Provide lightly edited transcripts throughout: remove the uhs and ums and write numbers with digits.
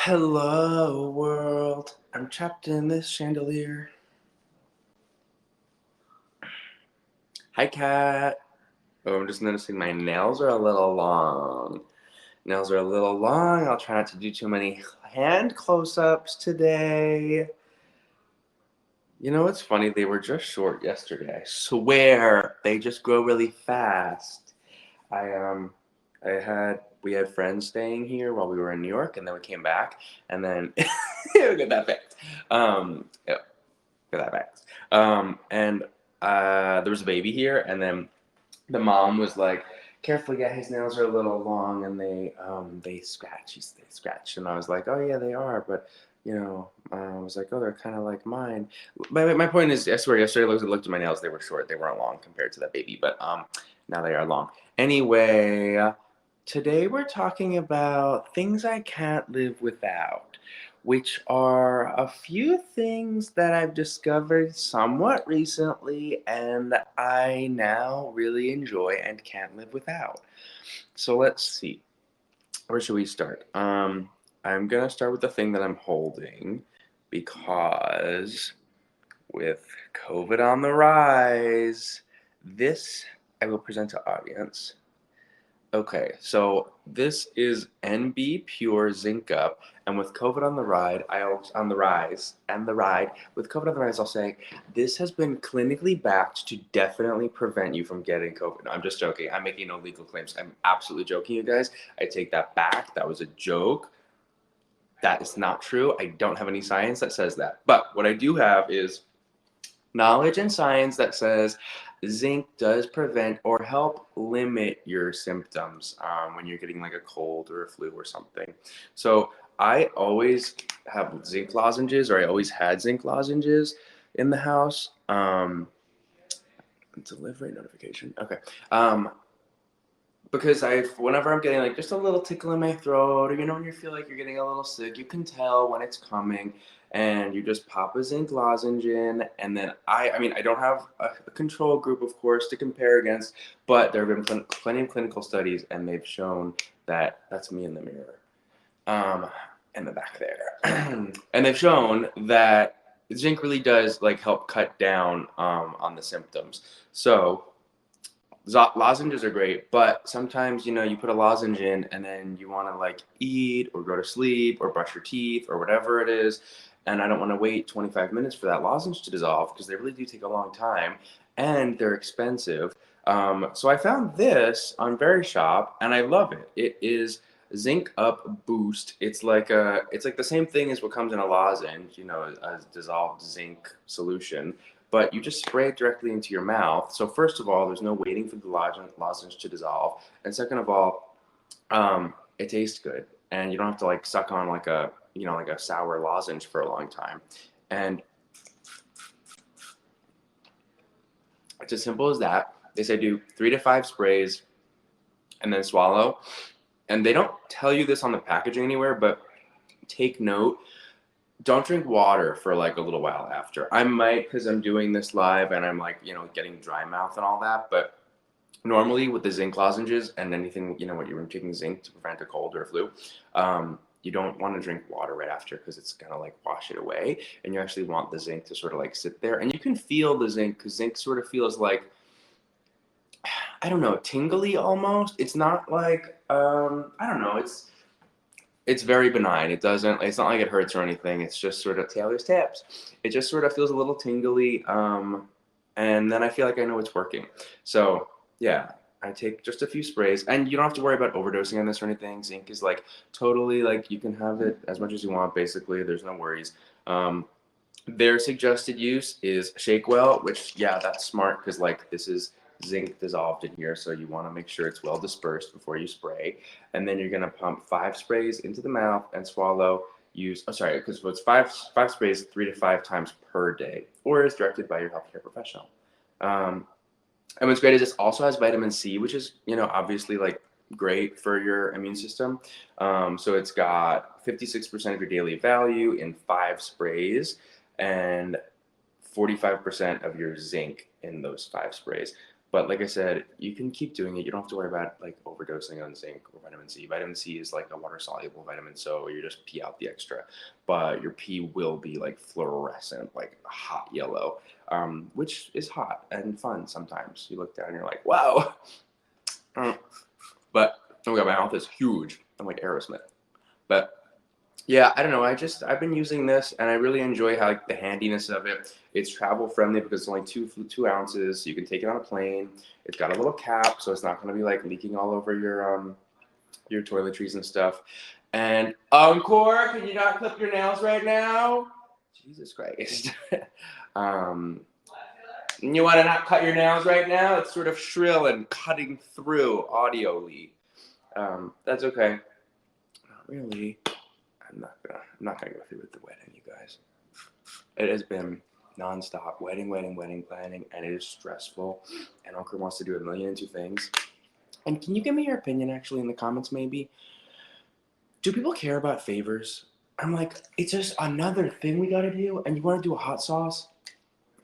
Hello, world. I'm trapped in this chandelier. Hi, cat. Oh, I'm just noticing my nails are a little long. Nails are a little long. I'll try not to do too many hand close-ups today. You know what's funny? They were just short yesterday. I swear, they just grow really fast. I we had friends staying here while we were in New York, and then we came back, and then look at that face. Yeah, look at that face. And there was a baby here, and then the mom was like, "Careful, yeah, his nails are a little long, and they scratch. They scratch." And I was like, "Oh yeah, they are," but I was like, "Oh, they're kind of like mine." My point is, I swear, yesterday I looked at my nails; they were short. They weren't long compared to that baby, but now they are long. Anyway, today we're talking about things I can't live without, which are a few things that I've discovered somewhat recently and I now really enjoy and can't live without. So let's see. Where should we start? I'm gonna start with the thing that I'm holding because with COVID on the rise, this I will present to audience. Okay, so this is NB Pure Zinc Up, and with COVID on the ride, on the rise and the ride. With COVID on the rise, I'll say this has been clinically backed to definitely prevent you from getting COVID. No, I'm just joking. I'm making no legal claims. I'm absolutely joking, you guys. I take that back. That was a joke. That is not true. I don't have any science that says that. But what I do have is knowledge and science that says zinc does prevent or help limit your symptoms when you're getting like a cold or a flu or something. So I always have zinc lozenges, or I always had zinc lozenges in the house. Delivery notification. Okay. Because whenever I'm getting like just a little tickle in my throat, or when you feel like you're getting a little sick, you can tell when it's coming, and you just pop a zinc lozenge in, and then I mean, I don't have a control group, of course, to compare against, but there have been plenty of clinical studies, and they've shown that that's me in the mirror, um, in the back there, and they've shown that zinc really does like help cut down on the symptoms. So lozenges are great, but sometimes you put a lozenge in and then you want to like eat or go to sleep or brush your teeth or whatever it is, and I don't want to wait 25 minutes for that lozenge to dissolve because they really do take a long time and they're expensive. So I found this on Verishop and I love it. It is Zinc Up Boost. It's like the same thing as what comes in a lozenge, a dissolved zinc solution, but you just spray it directly into your mouth. So first of all, there's no waiting for the lozenge to dissolve, and second of all, it tastes good, and you don't have to like suck on like a sour lozenge for a long time, and it's as simple as that. They say do 3 to 5 sprays and then swallow, and they don't tell you this on the packaging anywhere, but take note. Don't drink water for like a little while after. I might because I'm doing this live and I'm like, getting dry mouth and all that. But normally with the zinc lozenges and anything, what you're taking zinc to prevent a cold or a flu, you don't want to drink water right after because it's gonna like wash it away. And you actually want the zinc to sort of like sit there. And you can feel the zinc because zinc sort of feels like, I don't know, tingly almost. It's not like, I don't know, it's very benign. It's not like it hurts or anything. It's just sort of Taylor's taps. It just sort of feels a little tingly. And then I feel like I know it's working. So yeah, I take just a few sprays, and you don't have to worry about overdosing on this or anything. Zinc is like totally like you can have it as much as you want. Basically, there's no worries. Their suggested use is shake well, which yeah, that's smart because like this is zinc dissolved in here, so you want to make sure it's well dispersed before you spray. And then you're gonna pump 5 sprays into the mouth and swallow. Because it's five sprays 3 to 5 times per day, or as directed by your healthcare professional. And what's great is this also has vitamin C, which is obviously like great for your immune system. So it's got 56% of your daily value in 5 sprays, and 45% of your zinc in those 5 sprays. But like I said, you can keep doing it. You don't have to worry about like overdosing on zinc or vitamin C. Vitamin C is like a water soluble vitamin, so you just pee out the extra. But your pee will be like fluorescent, like hot yellow, which is hot and fun sometimes. You look down and you're like, wow. But oh my god, my mouth is huge. I'm like Aerosmith. But yeah, I don't know. I've been using this, and I really enjoy how like the handiness of it. It's travel friendly because it's only 2 ounces. You can take it on a plane. It's got a little cap, so it's not going to be like leaking all over your toiletries and stuff. And Encore, can you not clip your nails right now? Jesus Christ. um, you want to not cut your nails right now? It's sort of shrill and cutting through audioly. That's okay. Not really. I'm not gonna go through with the wedding, you guys. It has been nonstop wedding planning, and it is stressful. And Uncle wants to do 1,000,002 things. And can you give me your opinion actually in the comments maybe? Do people care about favors? I'm like, it's just another thing we gotta do, and you want to do a hot sauce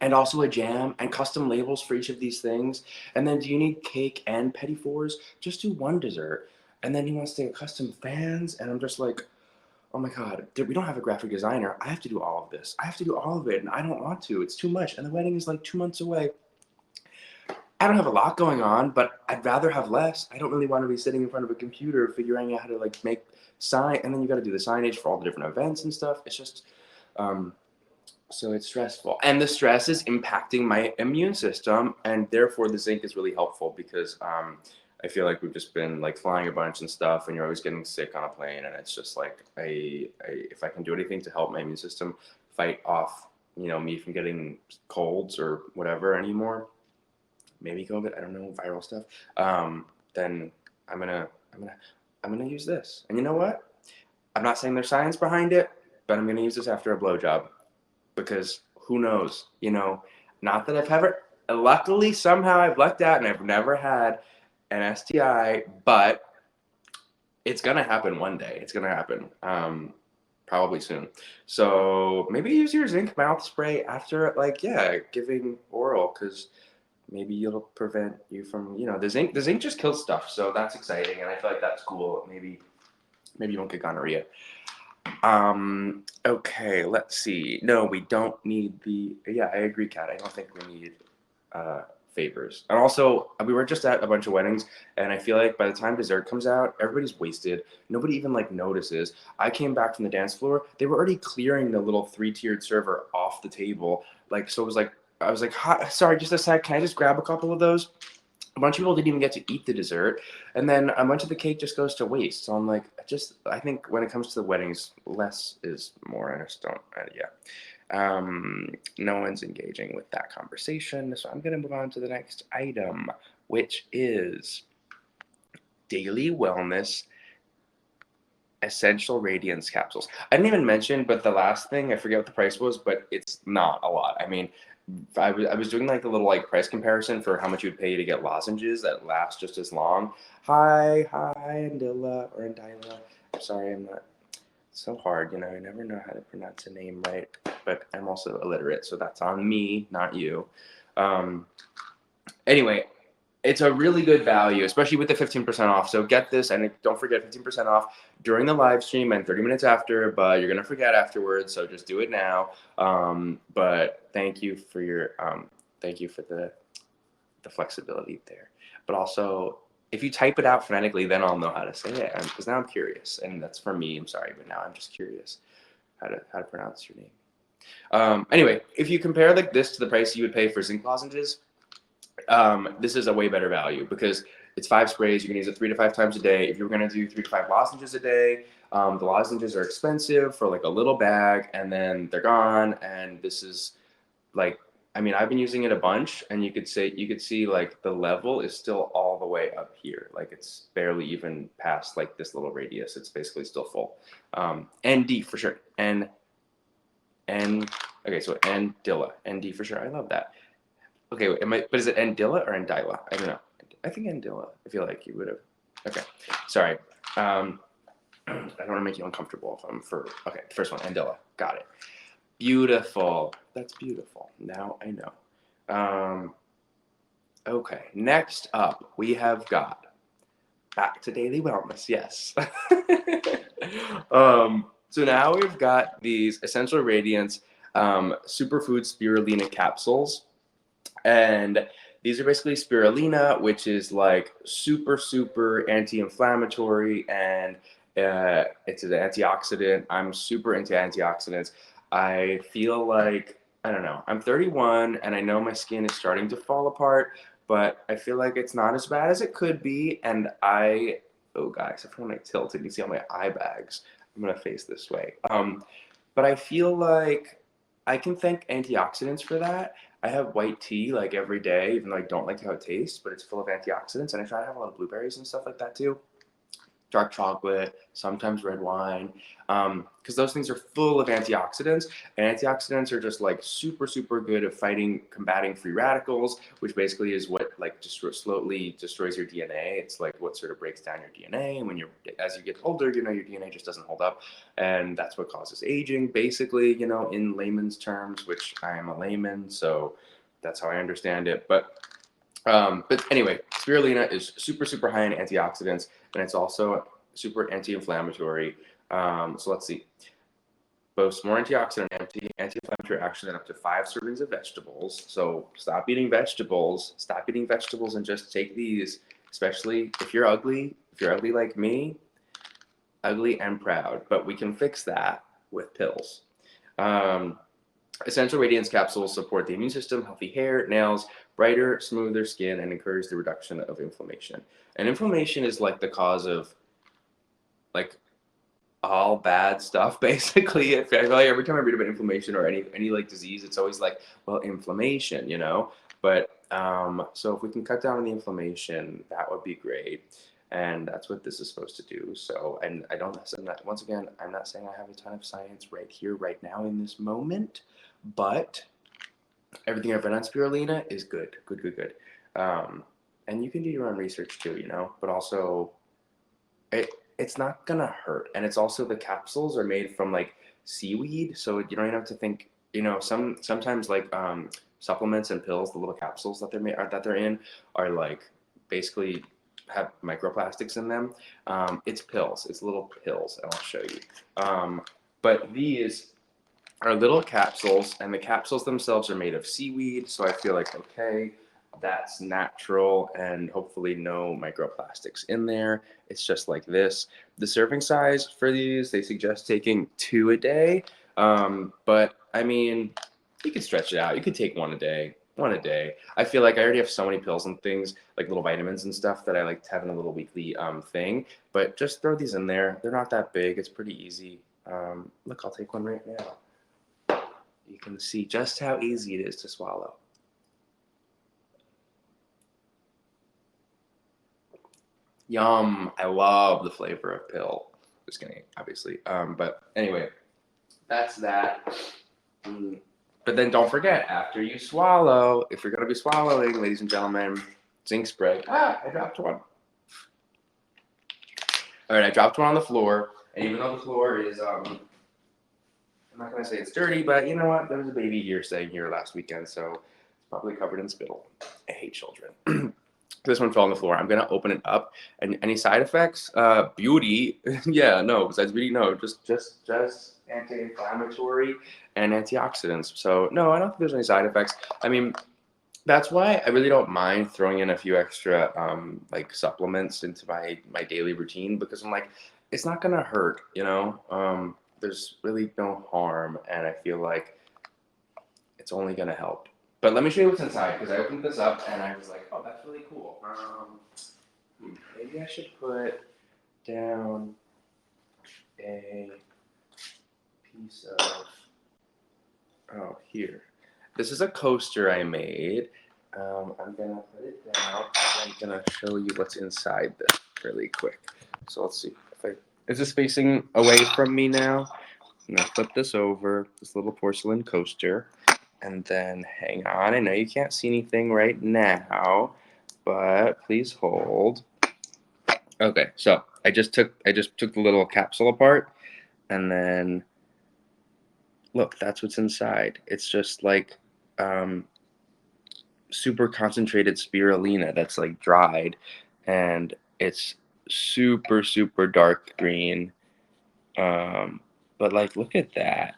and also a jam and custom labels for each of these things. And then do you need cake and petit fours? Just do one dessert. And then he wants to get custom fans, and I'm just like, oh my god, we don't have a graphic designer. I have to do all of this. I have to do all of it, and I don't want to. It's too much, and the wedding is like 2 months away. I don't have a lot going on, but I'd rather have less. I don't really want to be sitting in front of a computer figuring out how to like make sign, and then you got to do the signage for all the different events and stuff. It's just, so it's stressful, and the stress is impacting my immune system, and therefore the zinc is really helpful because I feel like we've just been like flying a bunch and stuff, and you're always getting sick on a plane, and it's just like if I can do anything to help my immune system fight off, me from getting colds or whatever anymore, maybe COVID, I don't know, viral stuff, then I'm gonna use this. And you know what? I'm not saying there's science behind it, but I'm gonna use this after a blowjob because who knows, Not that I've ever. Luckily, somehow I've lucked out and I've never had an STI, but it's gonna happen one day. It's gonna happen, probably soon. So maybe use your zinc mouth spray after, giving oral, because maybe it'll prevent you from, the zinc. The zinc just kills stuff, so that's exciting, and I feel like that's cool. Maybe you won't get gonorrhea. Okay, let's see. No, we don't need the. Yeah, I agree, Kat. I don't think we need favors. And also, we were just at a bunch of weddings, and I feel like by the time dessert comes out, everybody's wasted. Nobody even notices. I came back from the dance floor. They were already clearing the little 3-tiered server off the table. So it was like, I was like, hi, sorry, just a sec. Can I just grab a couple of those? A bunch of people didn't even get to eat the dessert, and then a bunch of the cake just goes to waste. So I'm like, I think when it comes to the weddings, less is more. I just don't, no one's engaging with that conversation, so I'm going to move on to the next item, which is Daily Wellness Essential Radiance Capsules. I didn't even mention, but the last thing, I forget what the price was, but it's not a lot. I mean, I was doing the little price comparison for how much you would pay to get lozenges that last just as long. Hi, Andilla or Andila. I'm sorry, I'm not. It's so hard, I never know how to pronounce a name right, but I'm also illiterate, so that's on me, not you. Anyway, it's a really good value, especially with the 15% off. So get this, and don't forget 15% off during the live stream and 30 minutes after, but you're gonna forget afterwards, so just do it now. But thank you for the flexibility there. But also, if you type it out phonetically, then I'll know how to say it, because now I'm curious, and that's for me. I'm sorry, but now I'm just curious how to pronounce your name. Anyway, if you compare this to the price you would pay for zinc lozenges, this is a way better value because it's 5 sprays. You can use it 3 to 5 times a day. If you're going to do 3 to 5 lozenges a day, the lozenges are expensive for a little bag, and then they're gone. And this is I've been using it a bunch, and you could see the level is still all the way up here. It's barely even past this little radius. It's basically still full. ND for sure. Okay, so Andilla. ND for sure. I love that. Okay, but is it Andilla or Andila? I don't know. I think Andilla. I feel like you would have. Okay, sorry. I don't want to make you uncomfortable okay, first one, Andilla. Got it. Beautiful. That's beautiful. Now I know. Okay, next up, we have got back to daily wellness. Yes. So now we've got these Essential Radiance Superfood Spirulina capsules. And these are basically spirulina, which is like super anti-inflammatory, and it's an antioxidant. I'm super into antioxidants. I feel like, I don't know, I'm 31 and I know my skin is starting to fall apart, but I feel like it's not as bad as it could be. And oh guys, if I'm like tilted, you see all my eye bags. I'm gonna face this way. But I feel like I can thank antioxidants for that. I have white tea like every day, even though I don't like how it tastes, but it's full of antioxidants, and I try to have a lot of blueberries and stuff like that too. Dark chocolate, sometimes red wine, because those things are full of antioxidants, and antioxidants are just like super good at combating free radicals, which basically is what like just slowly destroys your DNA. It's like what sort of breaks down your DNA, and as you get older, your DNA just doesn't hold up, and that's what causes aging, basically, in layman's terms, which I am a layman, so that's how I understand it. But anyway, spirulina is super high in antioxidants, and it's also super anti-inflammatory. So let's see. Boasts more antioxidant and anti-inflammatory action than up to 5 servings of vegetables. So stop eating vegetables. Stop eating vegetables and just take these. Especially if you're ugly. If you're ugly like me, ugly and proud. But we can fix that with pills. Um, Essential Radiance capsules support the immune system, healthy hair, nails, brighter, smoother skin, and encourage the reduction of inflammation. And inflammation is like the cause of like all bad stuff, basically. I feel like every time I read about inflammation or any like disease, it's always like, well, inflammation. But so if we can cut down on the inflammation, that would be great. And that's what this is supposed to do. So, and once again, I'm not saying I have a ton of science right here, right now in this moment, but everything I've read on spirulina is good. And you can do your own research too, but also it's not gonna hurt. And it's also the capsules are made from like seaweed, so you don't even have to think. Sometimes like supplements and pills, the little capsules that they're in are like basically have microplastics in them. It's pills. It's little pills, and I'll show you. But these are little capsules, and the capsules themselves are made of seaweed. So I feel like, okay, that's natural, and hopefully no microplastics in there. It's just like this. The serving size for these, they suggest taking 2 a day. But I mean, you could stretch it out. You could take 1 a day. 1 a day. I feel like I already have so many pills and things, like little vitamins and stuff, that I like to have in a little weekly thing. But just throw these in there. They're not that big. It's pretty easy. Look, I'll take one right now. You can see just how easy it is to swallow. Yum. I love the flavor of pill. Just kidding, obviously. But anyway, that's that. But then don't forget, after you swallow, if you're going to be swallowing, ladies and gentlemen, zinc spray. I dropped one. All right, I dropped one on the floor. And even though the floor is, I'm not going to say it's dirty, but you know what? There was a baby here staying here last weekend, so it's probably covered in spittle. I hate children. This one fell on the floor. I'm gonna open it up. And any side effects? Beauty. Yeah, no. Besides beauty, no. Just anti-inflammatory and antioxidants. So no, I don't think there's any side effects. I mean, that's why I really don't mind throwing in a few extra like supplements into my daily routine, because I'm like, it's not gonna hurt. There's really no harm, and I feel like it's only gonna help. But let me show you what's inside, because I opened this up and I was like, oh, that's really cool. Maybe I should put down a piece of, oh, here. This is a coaster I made. I'm gonna put it down. I'm gonna show you what's inside this really quick. So let's see. Is this facing away from me now? I'm gonna flip this over, this little porcelain coaster. And then hang on. I know you can't see anything right now, but please hold. Okay, so I just took the little capsule apart, and then look, that's what's inside. It's just like super concentrated spirulina that's like dried, and it's super, super dark green. But like, look at that.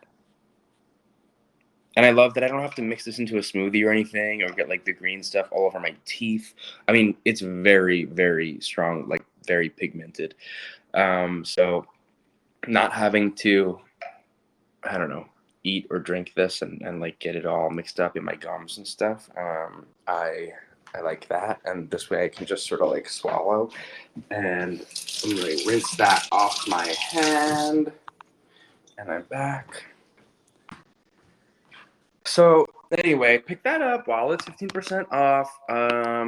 And I love that I don't have to mix this into a smoothie or anything or get like the green stuff all over my teeth. I mean, it's very, very strong, like very pigmented. So not having to, I don't know, eat or drink this and like get it all mixed up in my gums and stuff. I like that, and this way I can just sort of like swallow, and I'm gonna rinse that off my hand, and I'm back. So anyway, pick that up while it's 15% off.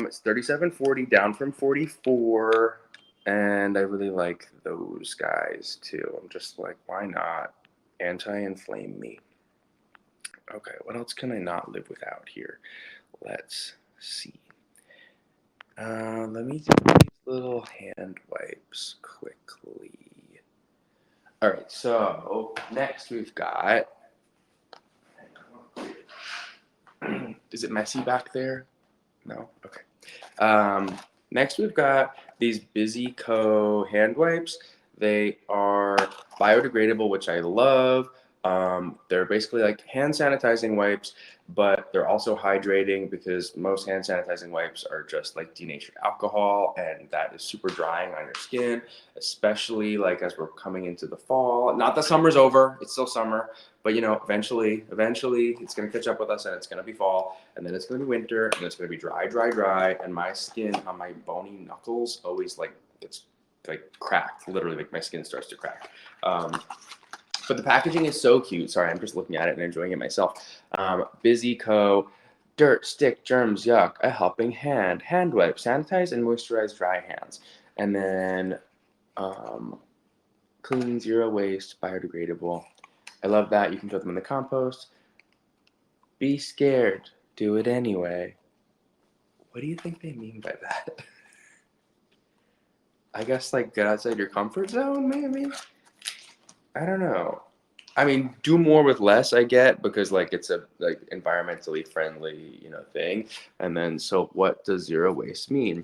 It's $37.40, down from $44, and I really like those guys too. I'm just like, why not? Anti-inflame me. Okay, what else can I not live without here? Let's see. Let me do these little hand wipes quickly. All right, so next we've got. Is it messy back there? No? Okay. Next, we've got these Busy Co. hand wipes. They are biodegradable, which I love. They're basically like hand sanitizing wipes, but they're also hydrating because most hand sanitizing wipes are just like denatured alcohol, and that is super drying on your skin, especially like as we're coming into the fall. Not that summer's over, it's still summer, but you know, eventually it's gonna catch up with us, and it's gonna be fall, and then it's gonna be winter, and it's gonna be dry, dry, dry, and my skin on my bony knuckles always like it's like cracked, literally like my skin starts to crack. But the packaging is so cute. Sorry, I'm just looking at it and enjoying it myself. Busy Co. Dirt, stick, germs, yuck, a helping hand, hand wipe, sanitize and moisturize dry hands, and then clean, zero waste, biodegradable. I love that. You can throw them in the compost. Be scared. Do it anyway. What do you think they mean by that? I guess like get outside your comfort zone, maybe? I don't know. I mean, do more with less, I get, because like it's a like environmentally friendly, you know, thing. And then so what does zero waste mean?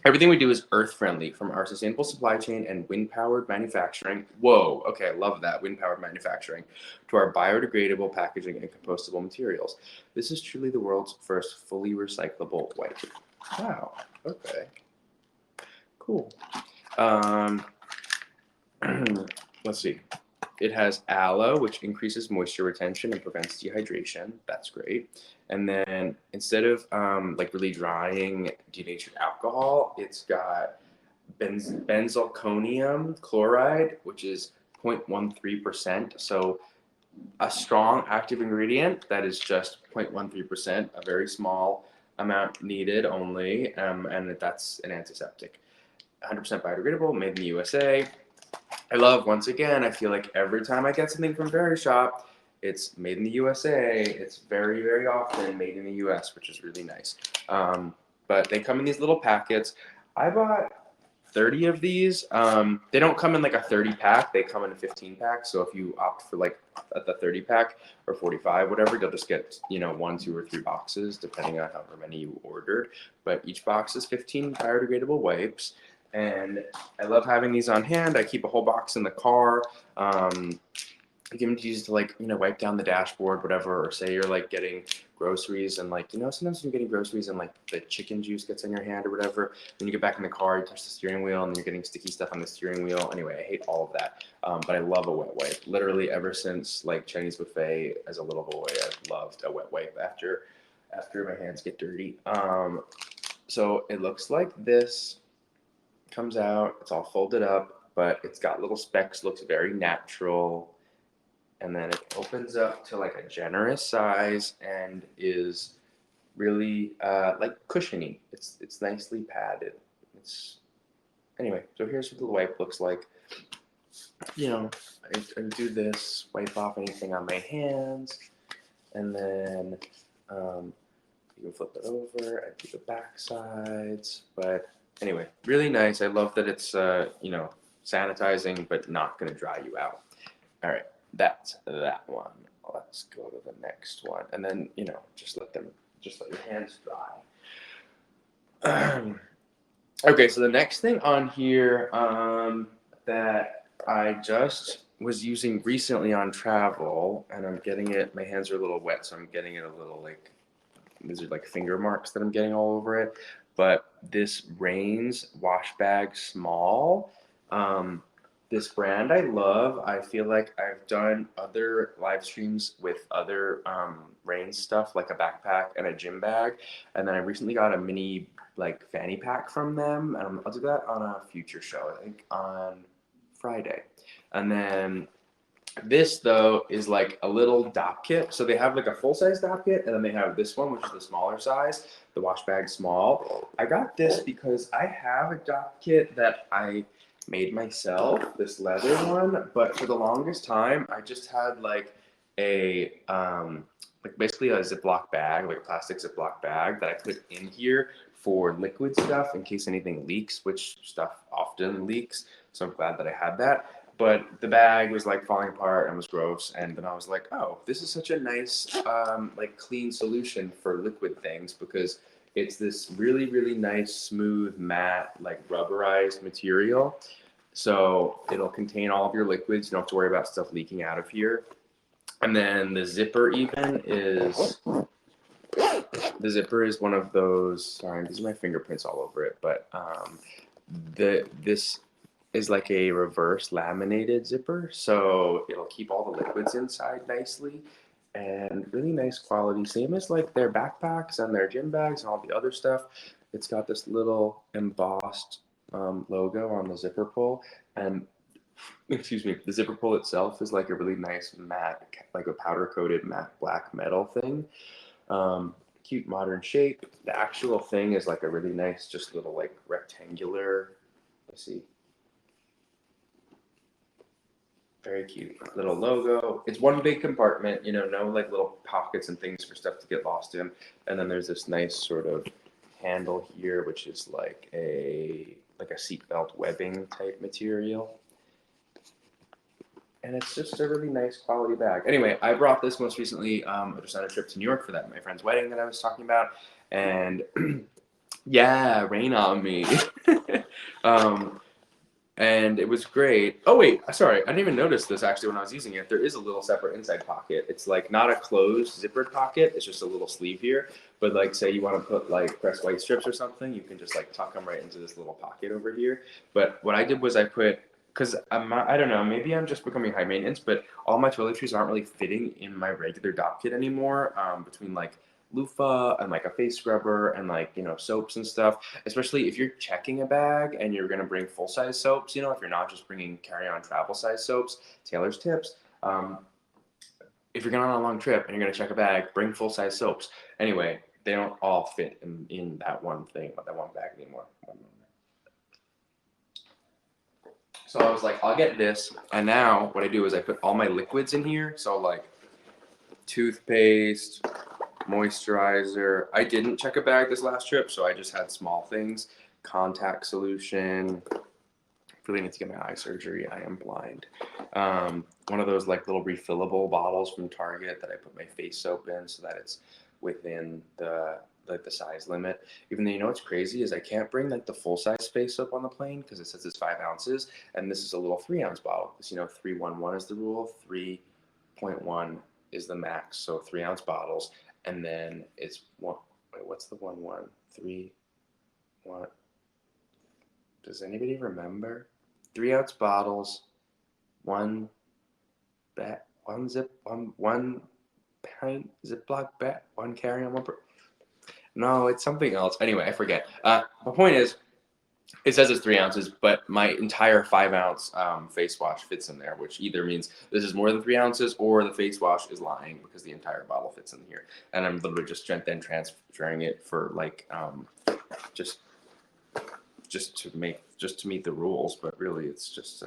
Everything we do is earth friendly, from our sustainable supply chain and wind powered manufacturing. Whoa, okay, I love that. Wind powered manufacturing, to our biodegradable packaging and compostable materials. This is truly the world's first fully recyclable wipe. Wow, okay, cool. Um, let's see. It has aloe, which increases moisture retention and prevents dehydration. That's great. And then instead of like really drying denatured alcohol, it's got benzalkonium chloride, which is 0.13%. So a strong active ingredient that is just 0.13%, a very small amount needed only, and that's an antiseptic. 100% biodegradable, made in the USA. I love, once again, I feel like every time I get something from Verishop, it's made in the USA. It's very, very often made in the US, which is really nice. But they come in these little packets. I bought 30 of these. They don't come in like a 30 pack. They come in a 15 pack. So if you opt for like the 30 pack or 45, whatever, you'll just get, you know, 1, 2, or 3 boxes, depending on however many you ordered. But each box is 15 biodegradable wipes. And I love having these on hand. I keep a whole box in the car. You can use to like, you know, wipe down the dashboard, whatever, or say you're like getting groceries and like, you know, sometimes you're getting groceries and like the chicken juice gets on your hand or whatever. When you get back in the car, you touch the steering wheel and you're getting sticky stuff on the steering wheel. Anyway, I hate all of that. But I love a wet wipe. Literally ever since like Chinese buffet as a little boy, I've loved a wet wipe after my hands get dirty. So it looks like this. Comes out, it's all folded up, but it's got little specks, looks very natural. And then it opens up to like a generous size and is really like cushiony. It's nicely padded. It's anyway. So here's what the wipe looks like. You know, I do this, wipe off anything on my hands, and then you can flip it over. I do the back sides, but anyway, really nice. I love that it's you know, sanitizing but not going to dry you out. All right, that's that one. Let's go to the next one, and then, you know, just let them just let your hands dry. Okay, so the next thing on here that I just was using recently on travel, and I'm getting it, my hands are a little wet, so I'm getting it a little like, these are like finger marks that I'm getting all over it. But this Rains Wash Bag Small, this brand I love. I feel like I've done other live streams with other Rains stuff, like a backpack and a gym bag. And then I recently got a mini like fanny pack from them. I'll do that on a future show, I think on Friday. And then this though is like a little dop kit. So they have like a full size dop kit, and then they have this one, which is the smaller size, the wash bag small. I got this because I have a dop kit that I made myself, this leather one, but for the longest time I just had like a like basically a Ziploc bag, like a plastic Ziploc bag that I put in here for liquid stuff in case anything leaks, which stuff often leaks. So I'm glad that I had that. But the bag was like falling apart and was gross. And then I was like, oh, this is such a nice, like clean solution for liquid things because it's this really, really nice, smooth, matte, like rubberized material. So it'll contain all of your liquids. You don't have to worry about stuff leaking out of here. And then the zipper is one of those, sorry, these are my fingerprints all over it, but this is like a reverse laminated zipper, so it'll keep all the liquids inside nicely and really nice quality, same as like their backpacks and their gym bags and all the other stuff. It's got this little embossed logo on the zipper pull, and excuse me, the zipper pull itself is like a really nice matte, like a powder coated matte black metal thing. Cute modern shape. The actual thing is like a really nice, just little like rectangular, let's see, very cute little logo. It's one big compartment, you know, no like little pockets and things for stuff to get lost in. And then there's this nice sort of handle here, which is like a seatbelt webbing type material. And it's just a really nice quality bag. Anyway, I brought this most recently. I just on a trip to New York for my friend's wedding that I was talking about, and yeah, rain on me. And it was great. Oh wait, sorry, I didn't even notice this actually when I was using it. There is a little separate inside pocket. It's like not a closed zippered pocket. It's just a little sleeve here. But like, say you want to put like pressed white strips or something, you can just like tuck them right into this little pocket over here. But what I did was I put, because I don't know, maybe I'm just becoming high maintenance, but all my toiletries aren't really fitting in my regular dop kit anymore. Between like loofah and like a face scrubber and like, you know, soaps and stuff, especially if you're checking a bag and you're going to bring full size soaps, you know, if you're not just bringing carry-on travel size soaps. Taylor's tips, if you're going on a long trip and you're going to check a bag, bring full size soaps. Anyway, they don't all fit in that one thing, that one bag anymore. So I was like, I'll get this. And now what I do is I put all my liquids in here. So like toothpaste, moisturizer. I didn't check a bag this last trip, so I just had small things. Contact solution. I really need to get my eye surgery. I am blind. One of those like little refillable bottles from Target that I put my face soap in so that it's within the size limit. Even though, you know what's crazy is I can't bring like the full size face soap on the plane because it says it's 5 ounces, and this is a little 3-ounce bottle. Because, you know, 311 is the rule, 3.1 is the max. So 3-ounce bottles, and then it's one. Wait, what's the 1 3 1? Does anybody remember? 3-ounce bottles, one pint Ziploc bag, one carry on, one per. No, it's something else. Anyway, I forget. My point is, it says it's 3 ounces, but my entire 5-ounce face wash fits in there, which either means this is more than 3 ounces or the face wash is lying because the entire bottle fits in here. And I'm literally just then transferring it for like just to meet the rules, but really it's just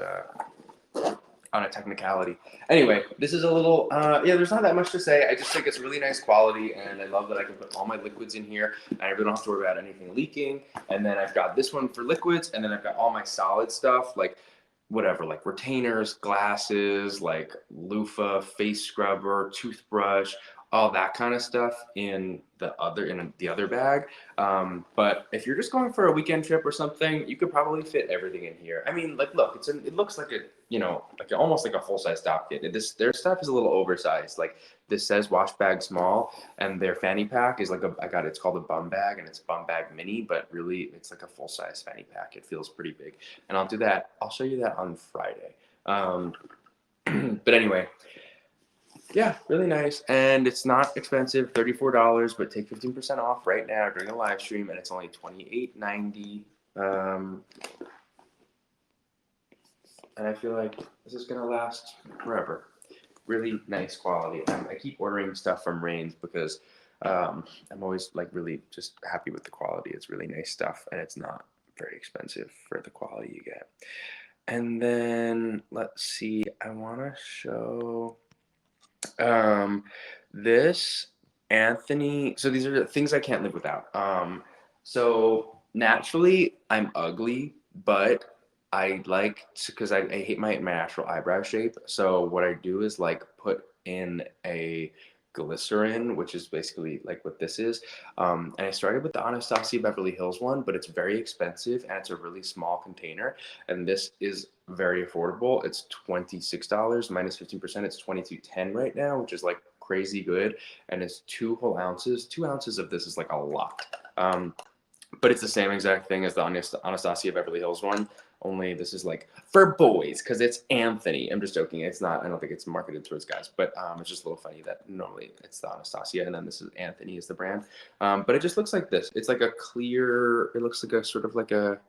on a technicality. Anyway, this is a little, yeah, there's not that much to say. I just think it's really nice quality, and I love that I can put all my liquids in here, and I really don't have to worry about anything leaking. And then I've got this one for liquids, and then I've got all my solid stuff, like whatever, like retainers, glasses, like loofah, face scrubber, toothbrush, all that kind of stuff in the other bag. But if you're just going for a weekend trip or something, you could probably fit everything in here. I mean, like, look, it looks like a, you know, like almost like a full size dock kit. Their stuff is a little oversized. Like this says wash bag small, and their fanny pack is like it's called a bum bag, and it's bum bag mini, but really it's like a full size fanny pack. It feels pretty big, and I'll show you that on Friday. But anyway, yeah, really nice, and it's not expensive, $34, but take 15% off right now during a live stream, and it's only $28.90. And I feel like this is gonna last forever. Really nice quality. I keep ordering stuff from Rains because I'm always like really just happy with the quality. It's really nice stuff, and it's not very expensive for the quality you get. And then let's see, I want to show this Anthony. So these are the things I can't live without. So naturally I'm ugly, but I like because I hate my natural eyebrow shape. So what I do is like put in a glycerin, which is basically like what this is. And I started with the Anastasia Beverly Hills one, but it's very expensive and it's a really small container. And this is very affordable. It's $26 minus 15%. It's $22.10 right now, which is like crazy good. And it's 2 whole ounces. 2 ounces of this is like a lot. But it's the same exact thing as the Anastasia Beverly Hills one. Only this is like for boys because it's Anthony. I'm just joking. It's not. I don't think it's marketed towards guys. But it's just a little funny that normally it's the Anastasia and then this is Anthony is the brand. But it just looks like this. It's like a clear. It looks like a sort of like a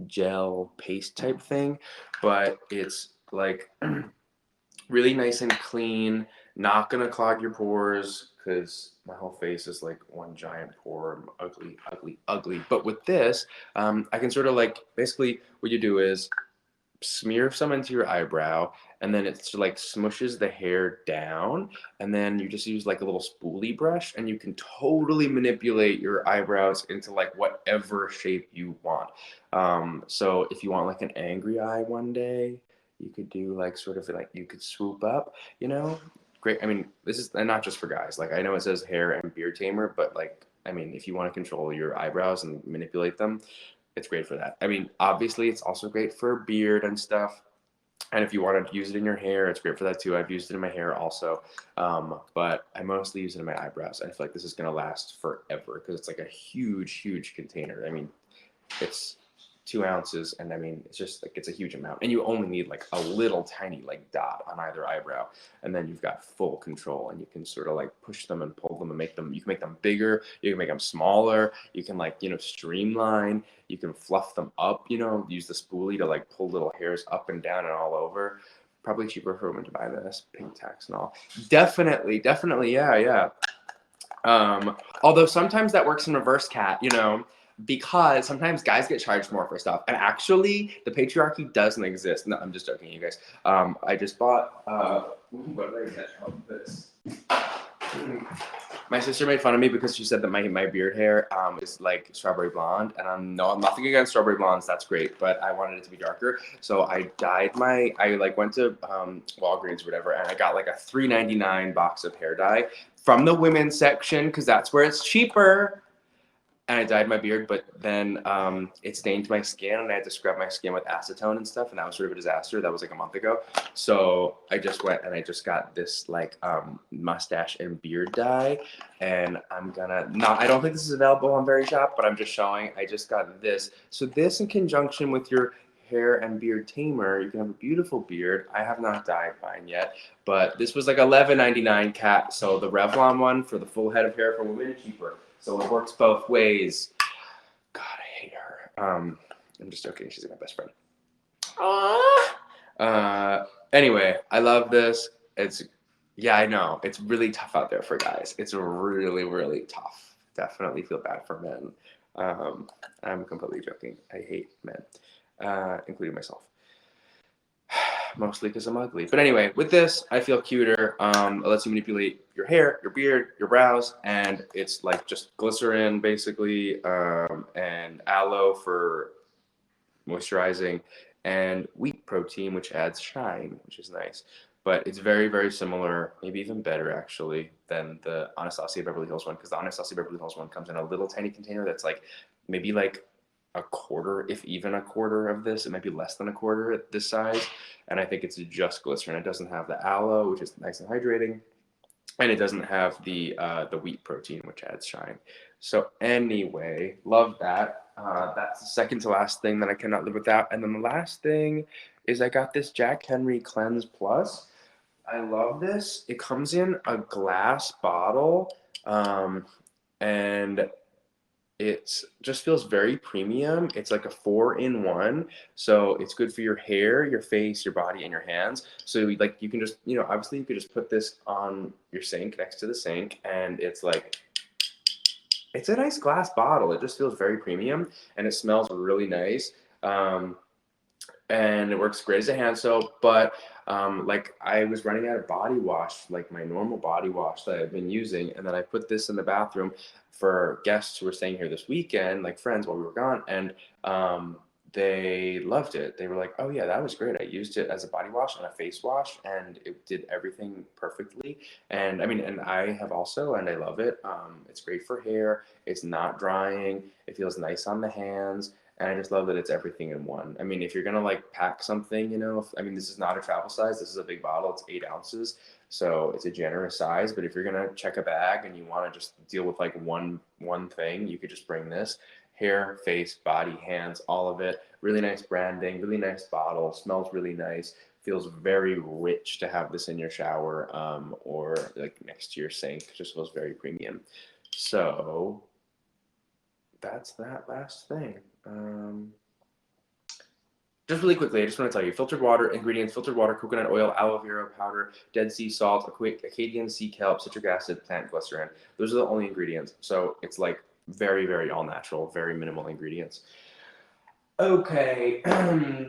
gel paste type thing, but it's like really nice and clean, not gonna clog your pores because my whole face is like one giant pore. I'm ugly, ugly, ugly. But with this, I can sort of like basically what you do is smear some into your eyebrow, and then it like smushes the hair down, and then you just use like a little spoolie brush, and you can totally manipulate your eyebrows into like whatever shape you want. So if you want like an angry eye one day, you could do like sort of like you could swoop up, you know. Great. I mean, this is and not just for guys. Like I know it says hair and beard tamer, but like I mean, if you want to control your eyebrows and manipulate them, it's great for that. I mean, obviously, it's also great for beard and stuff. And if you want to use it in your hair, it's great for that too. I've used it in my hair also, but I mostly use it in my eyebrows. I feel like this is gonna last forever because it's like a huge, huge container. I mean, it's 2 ounces, and I mean, it's just like it's a huge amount, and you only need like a little tiny like dot on either eyebrow, and then you've got full control, and you can sort of like push them and pull them and make them. You can make them bigger, you can make them smaller, you can like streamline, you can fluff them up, use the spoolie to like pull little hairs up and down and all over. Probably cheaper for women to buy this, paying tax and all. Definitely, definitely, yeah, yeah. Although sometimes that works in reverse, cat, because sometimes guys get charged more for stuff. And actually, the patriarchy doesn't exist. No, I'm just joking, you guys. I just bought, what did I get? Oh, this. My sister made fun of me because she said that my beard hair is like strawberry blonde, and I'm nothing against strawberry blondes. That's great, but I wanted it to be darker, so I like went to Walgreens or whatever, and I got like a $3.99 box of hair dye from the women's section because that's where it's cheaper. And I dyed my beard, but then it stained my skin, and I had to scrub my skin with acetone and stuff, and that was sort of a disaster. That was like a month ago. So I just went and I just got this like mustache and beard dye, and I don't think this is available on Verishop, but I'm just showing. I just got this. So this in conjunction with your hair and beard tamer, you can have a beautiful beard. I have not dyed mine yet, but this was like $11.99 cat. So the Revlon one for the full head of hair for women, cheaper. So it works both ways. God, I hate her. I'm just joking. She's like my best friend. Anyway, I love this. Yeah, I know. It's really tough out there for guys. It's really, really tough. Definitely feel bad for men. I'm completely joking. I hate men, including myself. Mostly because I'm ugly. But anyway, with this, I feel cuter. It lets you manipulate your hair, your beard, your brows, and it's like just glycerin basically, and aloe for moisturizing. and wheat protein, which adds shine, which is nice. But it's very, very similar, maybe even better actually, than the Anastasia Beverly Hills one, because the Anastasia Beverly Hills one comes in a little tiny container that's like maybe like a quarter, if even a quarter of this. It might be less than a quarter at this size. And I think it's just glycerin. It doesn't have the aloe, which is nice and hydrating, and it doesn't have the wheat protein, which adds shine. So anyway, love that. That's the second to last thing that I cannot live without. And then the last thing is I got this Jack Henry Cleanse Plus. I love this. It comes in a glass bottle, and it just feels very premium. It's like a 4-in-1, so it's good for your hair, your face, your body, and your hands. So like you can just, obviously you could just put this on your sink next to the sink, and it's like it's a nice glass bottle. It just feels very premium, and it smells really nice. Um, and it works great as a hand soap. But like I was running out of body wash, like my normal body wash that I've been using, and then I put this in the bathroom for guests who were staying here this weekend, like friends while we were gone, and they loved it. They were like, "Oh yeah, that was great. I used it as a body wash and a face wash, and it did everything perfectly." And I mean, and I have also, and I love it. It's great for hair. It's not drying. It feels nice on the hands. And I just love that it's everything in one. I mean, if you're gonna like pack something, I mean, this is not a travel size. This is a big bottle. It's 8 ounces, so it's a generous size. But if you're gonna check a bag and you want to just deal with like one thing, you could just bring this. Hair, face, body, hands, all of it. Really nice branding. Really nice bottle. Smells really nice. Feels very rich to have this in your shower, or like next to your sink. Just feels very premium. So that's that last thing. Just really quickly, I just want to tell you, filtered water ingredients: filtered water, coconut oil, aloe vera powder, Dead Sea salt, Acadian sea kelp, citric acid, plant glycerin. Those are the only ingredients. So it's like very, very all natural, very minimal ingredients. Okay,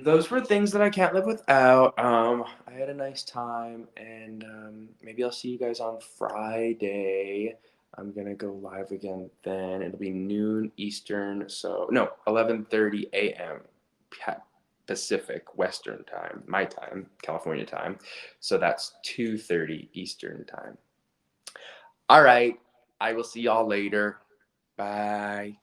those were things that I can't live without. I had a nice time, and maybe I'll see you guys on Friday. I'm gonna go live again then. It'll be noon Eastern, so no, 11:30 a.m. Pacific Western time, my time, California time. So that's 2:30 Eastern time. All right, I will see y'all later. Bye.